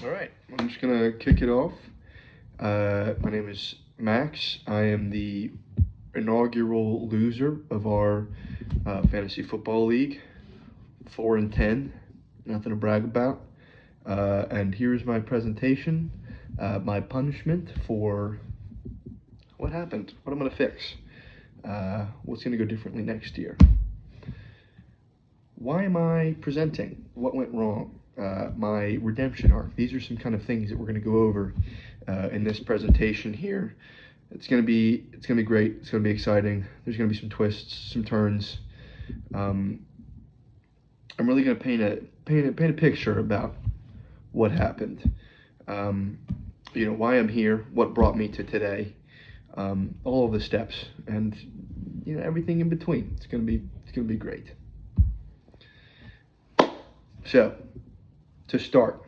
All right, I'm just gonna kick it off. My name is Max. I am the inaugural loser of our fantasy football league. 4-10, nothing to brag about. And here's my presentation, my punishment for what happened, what I'm gonna fix, what's gonna go differently next year. Why am I presenting? What went wrong? My redemption arc. These are some kind of things that we're going to go over in this presentation here. It's going to be great. It's going to be exciting. There's going to be some twists, some turns. I'm really going to paint a picture about what happened. Why I'm here, what brought me to today, all of the steps, and everything in between. It's going to be great. So, to start,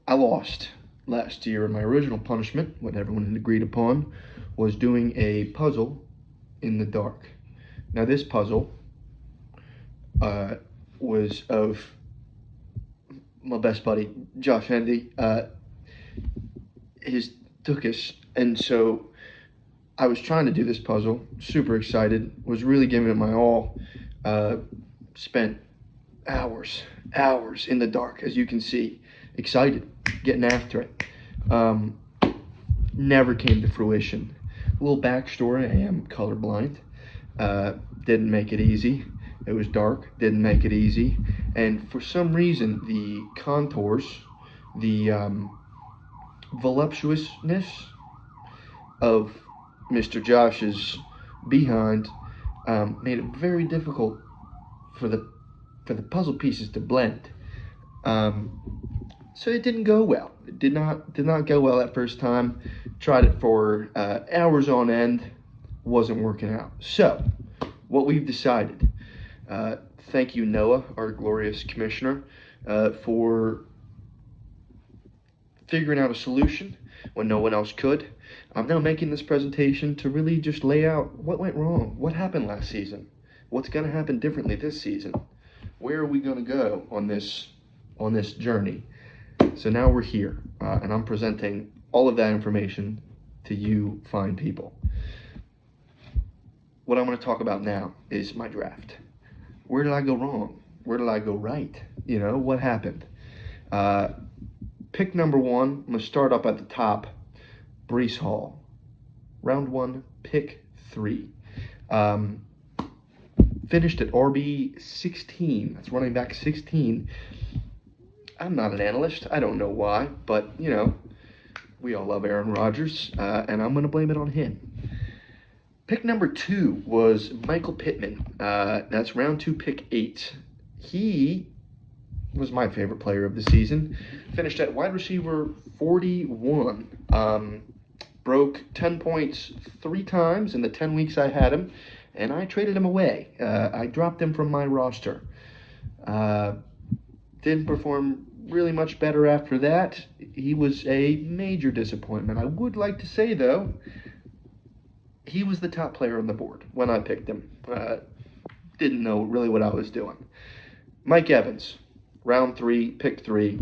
I lost last year, and my original punishment, what everyone had agreed upon, was doing a puzzle in the dark. Now, this puzzle was of my best buddy, Josh Hendy. His took us, and so I was trying to do this puzzle, super excited, was really giving it my all. Spent hours in the dark, as you can see, excited, getting after it. Never came to fruition. A little backstory, I am colorblind. Didn't make it easy. It was dark, didn't make it easy. And for some reason, the contours, the voluptuousness of Mr. Josh's behind made it very difficult for the puzzle pieces to blend. So it didn't go well. It did not go well that first time. Tried it for hours on end. Wasn't working out. So what we've decided, thank you, Noah, our glorious commissioner, for figuring out a solution when no one else could. I'm now making this presentation to really just lay out what went wrong, what happened last season, what's going to happen differently this season. Where are we going to go on this journey? So now we're here, and I'm presenting all of that information to you fine people. What I'm going to talk about now is my draft. Where did I go wrong? Where did I go right? What happened? Pick number 1, I'm going to start up at the top, Breece Hall. Round 1, pick 3. Finished at RB 16. That's running back 16. I'm not an analyst. I don't know why, but we all love Aaron Rodgers, and I'm going to blame it on him. Pick number 2 was Michael Pittman. That's round 2, pick 8. He was my favorite player of the season. Finished at wide receiver 41. Broke 10 points 3 times in the 10 weeks I had him. And I traded him away. I dropped him from my roster. Didn't perform really much better after that. He was a major disappointment. I would like to say, though, he was the top player on the board when I picked him. Didn't know really what I was doing. Mike Evans, round 3, pick 3.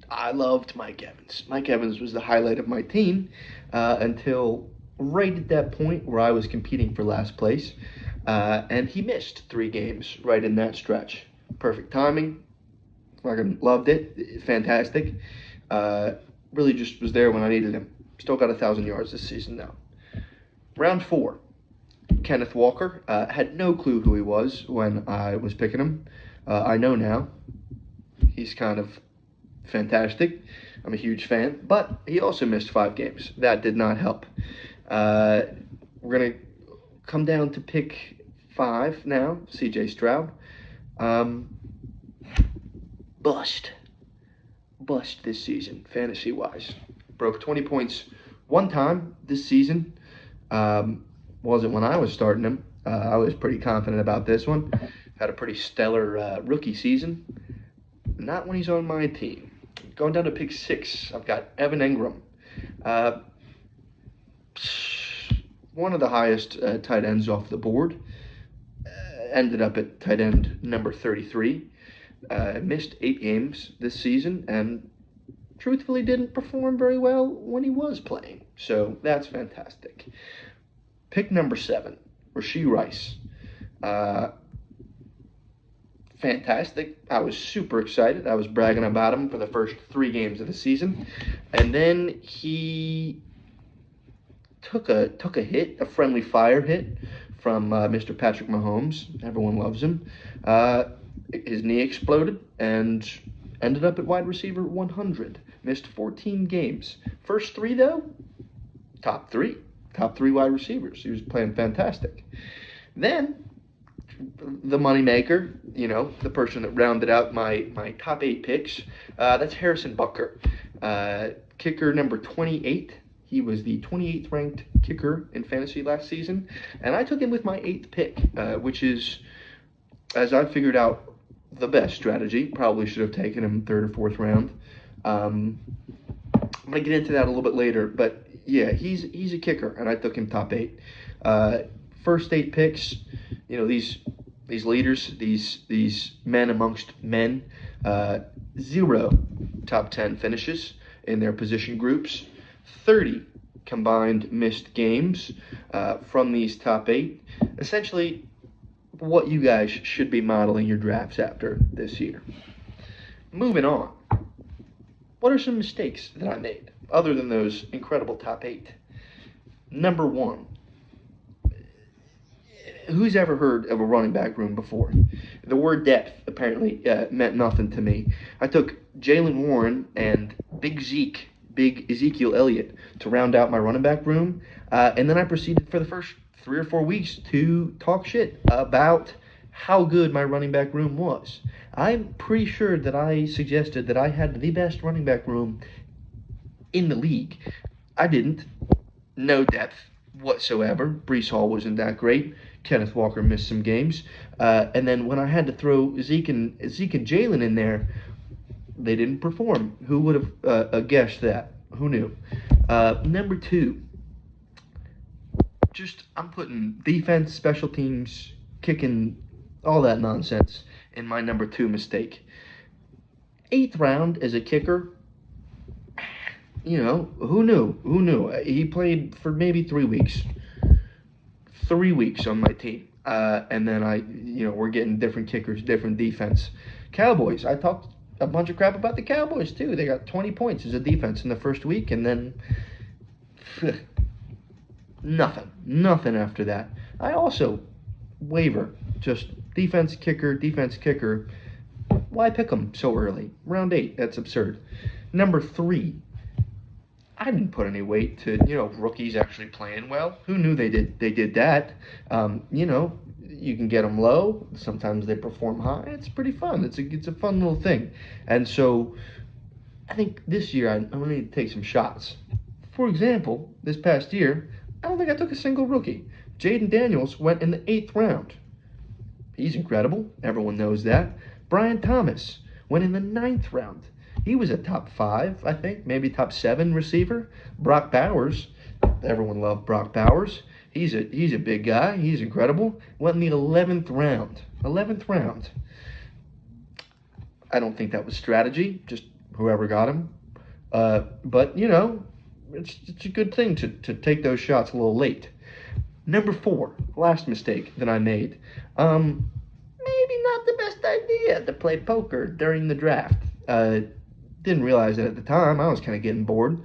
I loved Mike Evans. Mike Evans was the highlight of my team until right at that point where I was competing for last place, and he missed 3 games right in that stretch. Perfect timing. Fucking loved it. Fantastic. Really just was there when I needed him. Still got 1,000 yards this season now. Round 4, Kenneth Walker. Had no clue who he was when I was picking him. I know now. He's kind of fantastic. I'm a huge fan, but he also missed 5 games. That did not help. We're going to come down to pick 5 now, CJ Stroud. Bust this season, fantasy-wise. Broke 20 points 1 time this season. Wasn't when I was starting him. I was pretty confident about this one. Had a pretty stellar rookie season. Not when he's on my team. Going down to pick 6, I've got Evan Engram. One of the highest tight ends off the board. Ended up at tight end number 33. Missed 8 games this season and truthfully didn't perform very well when he was playing. So that's fantastic. Pick number 7, Rashee Rice. Fantastic. I was super excited. I was bragging about him for the first 3 games of the season. And then he took a hit, a friendly fire hit from Mr. Patrick Mahomes. Everyone loves him. His knee exploded and ended up at wide receiver 100. Missed 14 games. First 3, though, top 3. Top 3 wide receivers. He was playing fantastic. Then, the moneymaker, the person that rounded out my top 8 picks, that's Harrison Butker. Kicker number 28. He was the 28th ranked kicker in fantasy last season. And I took him with my 8th pick, which is, as I figured out, the best strategy. Probably should have taken him 3rd or 4th round. I'm going to get into that a little bit later. But, yeah, he's a kicker, and I took him top 8. First 8 picks, these leaders, these men amongst men, 0 top 10 finishes in their position groups, 30 combined missed games from these top 8. Essentially, what you guys should be modeling your drafts after this year. Moving on. What are some mistakes that I made other than those incredible top 8? Number 1. Who's ever heard of a running back room before? The word depth apparently meant nothing to me. I took Jaylen Warren and Big Ezekiel Elliott to round out my running back room, and then I proceeded for the first 3 or 4 weeks to talk shit about how good my running back room was. I'm pretty sure that I suggested that I had the best running back room in the league. I didn't. No depth whatsoever. Breece Hall wasn't that great. Kenneth Walker missed some games. And then when I had to throw Zeke and Jalen in there, they didn't perform. Who would have guessed that? Who knew? Number 2. I'm putting defense, special teams, kicking, all that nonsense in my number 2 mistake. 8th round as a kicker. Who knew? He played for maybe 3 weeks. 3 weeks on my team. And then we're getting different kickers, different defense. Cowboys, I talked a bunch of crap about the Cowboys too. They got 20 points as a defense in the first week, and then nothing after that. I also waver, just defense kicker. Why pick them so early? Round 8, that's absurd. Number 3, I didn't put any weight to, rookies actually playing well. Who knew they did that? You can get them low. Sometimes they perform high. It's pretty fun. It's a fun little thing. And so I think this year I'm going to need to take some shots. For example, this past year, I don't think I took a single rookie. Jaden Daniels went in the 8th round. He's incredible. Everyone knows that. Brian Thomas went in the 9th round. He was a top 5, I think, maybe top 7 receiver. Brock Bowers, everyone loved Brock Bowers. He's a big guy. He's incredible. Went in the 11th round. 11th round. I don't think that was strategy. Just whoever got him. But it's a good thing to take those shots a little late. Number 4, last mistake that I made. Maybe not the best idea to play poker during the draft. Didn't realize it at the time. I was kind of getting bored.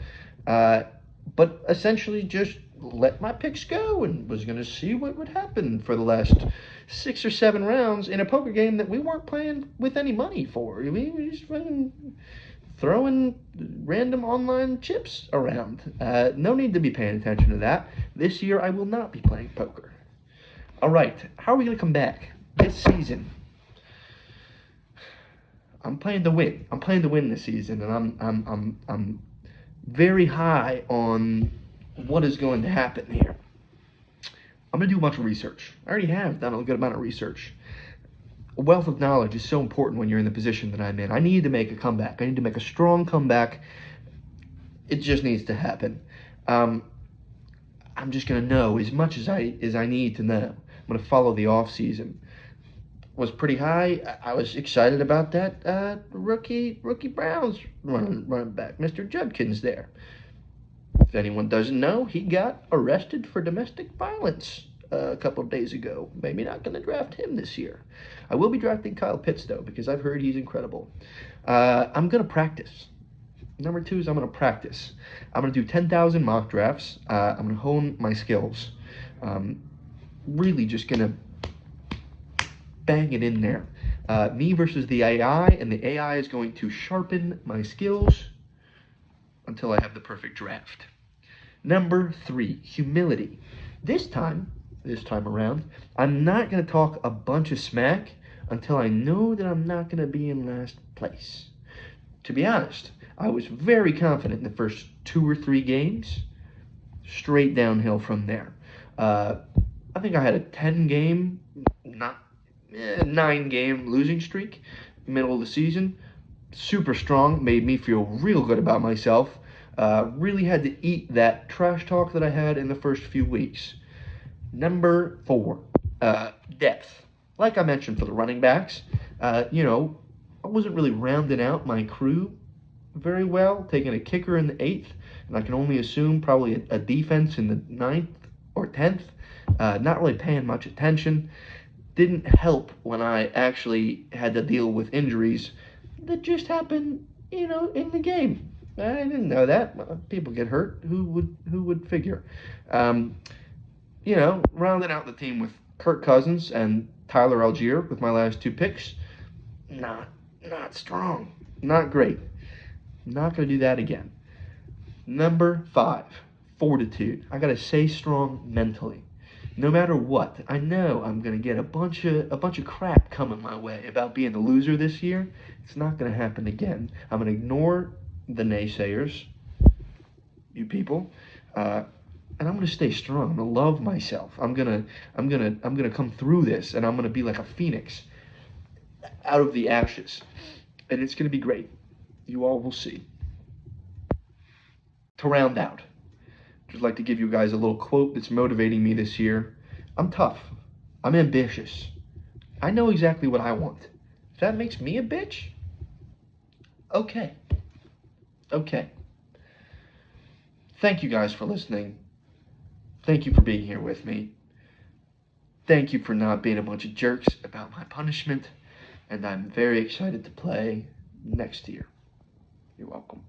But essentially just let my picks go and was going to see what would happen for the last 6 or 7 rounds in a poker game that we weren't playing with any money for. We were just throwing random online chips around. No need to be paying attention to that. This year I will not be playing poker. All right, how are we going to come back this season? I'm playing to win. I'm playing to win this season, and I'm very high on what is going to happen here. I'm going to do a bunch of research. I already have done a good amount of research. A wealth of knowledge is so important when you're in the position that I'm in. I need to make a comeback. I need to make a strong comeback. It just needs to happen. I'm just going to know as much as I need to know. I'm going to follow the off season. was pretty high. I was excited about that rookie Browns running back, Mr. Judkins there. If anyone doesn't know, he got arrested for domestic violence a couple of days ago. Maybe not going to draft him this year. I will be drafting Kyle Pitts, though, because I've heard he's incredible. I'm going to practice. Number 2 is I'm going to practice. I'm going to do 10,000 mock drafts. I'm going to hone my skills. Really just going to bang it in there. Me versus the AI, and the AI is going to sharpen my skills until I have the perfect draft. Number 3, humility. This time around, I'm not going to talk a bunch of smack until I know that I'm not going to be in last place. To be honest, I was very confident in the first 2 or 3 games, straight downhill from there. I think I had a 10-game, 9-game losing streak, middle of the season. Super strong, made me feel real good about myself. Really had to eat that trash talk that I had in the first few weeks. Number 4, depth. Like I mentioned for the running backs, I wasn't really rounding out my crew very well, taking a kicker in the 8th, and I can only assume probably a defense in the 9th or 10th. Not really paying much attention. Didn't help when I actually had to deal with injuries that just happened, in the game. I didn't know that. People get hurt. Who would figure? Rounding out the team with Kirk Cousins and Tyler Algier with my last 2 picks. Not strong. Not great. Not going to do that again. Number 5, fortitude. I got to stay strong mentally. No matter what, I know I'm going to get a bunch of crap coming my way about being a loser this year. It's not going to happen again. I'm going to ignore the naysayers, you people, and I'm going to stay strong. I'm going to love myself. I'm going to come through this, and I'm going to be like a phoenix out of the ashes, and it's going to be great. You all will see. To round out, just like to give you guys a little quote that's motivating me this year. I'm tough. I'm ambitious. I know exactly what I want. If that makes me a bitch, okay. Thank you guys for listening. Thank you for being here with me. Thank you for not being a bunch of jerks about my punishment. And I'm very excited to play next year. You're welcome.